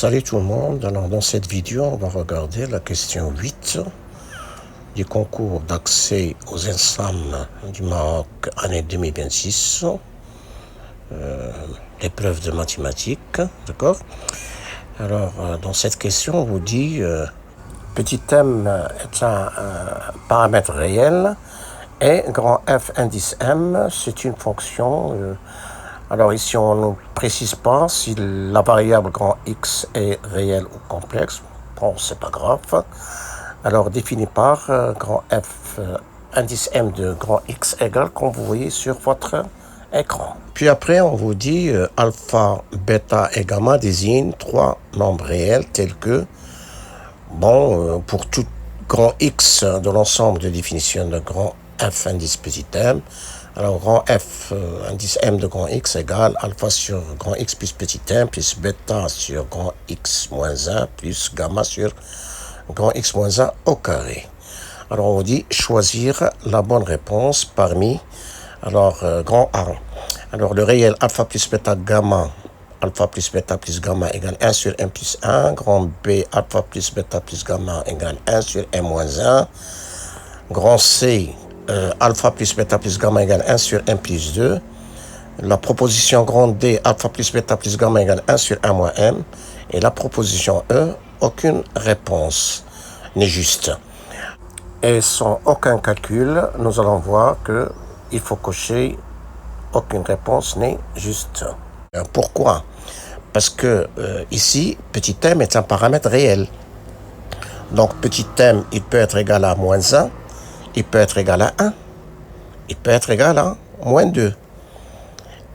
Salut tout le monde, alors dans cette vidéo on va regarder la question 8 du concours d'accès aux ENSAM du Maroc année 2026, l'épreuve de mathématiques, d'accord. Alors dans cette question on vous dit petit m est un paramètre réel et grand F indice M c'est une fonction. Alors ici, on ne précise pas si la variable grand X est réelle ou complexe. Bon, c'est pas grave. Alors, défini par grand F indice M de grand X égale, comme vous voyez sur votre écran. Puis après, on vous dit alpha, bêta et gamma désignent trois nombres réels tels que, pour tout grand X de l'ensemble de définition de grand F indice petit m, alors grand F indice M de grand X égale alpha sur grand X plus petit m plus bêta sur grand X moins 1 plus gamma sur grand X moins 1 au carré. Alors on vous dit choisir la bonne réponse parmi grand A. Alors le réel alpha plus bêta gamma, alpha plus bêta plus gamma égale 1 sur M plus 1, grand B alpha plus bêta plus gamma égale 1 sur M moins 1, grand C alpha plus bêta plus gamma égale 1 sur 1 plus 2. La proposition grande D, alpha plus bêta plus gamma égale 1 sur 1 moins M. Et la proposition E, aucune réponse n'est juste. Et sans aucun calcul, nous allons voir qu'il faut cocher aucune réponse n'est juste. Pourquoi? Parce que ici, petit m est un paramètre réel. Donc petit m, il peut être égal à moins 1. Il peut être égal à 1, il peut être égal à moins 2.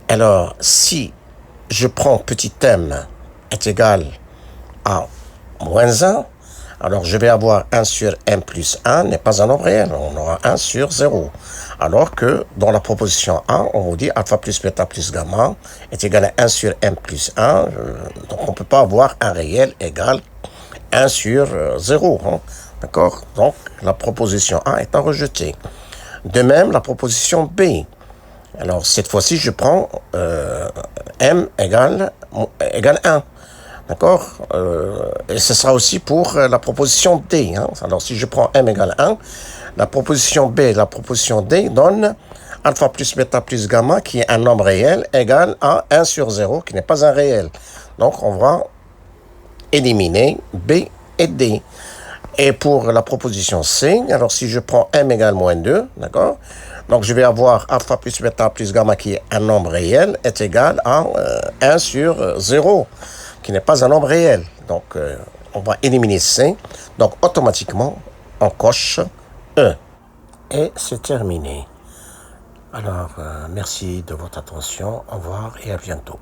Alors, si je prends petit m est égal à moins 1, alors je vais avoir 1 sur m plus 1 n'est pas un nombre réel, on aura 1 sur 0. Alors que dans la proposition A, on vous dit alpha plus bêta plus gamma est égal à 1 sur m plus 1, donc on ne peut pas avoir un réel égal 1 sur 0. D'accord? Donc, la proposition A est à rejeter. De même, la proposition B. Alors, cette fois-ci, je prends M égale 1. D'accord? Et ce sera aussi pour la proposition D. Alors, si je prends M égale 1, la proposition B, la proposition D donne alpha plus bêta plus gamma, qui est un nombre réel, égal à 1 sur 0, qui n'est pas un réel. Donc, on va éliminer B et D. Et pour la proposition C, alors si je prends m égale moins 2, d'accord, donc je vais avoir alpha plus bêta plus gamma qui est un nombre réel est égal à 1 sur 0, qui n'est pas un nombre réel. Donc on va éliminer C, donc automatiquement on coche E. Et c'est terminé. Alors merci de votre attention, au revoir et à bientôt.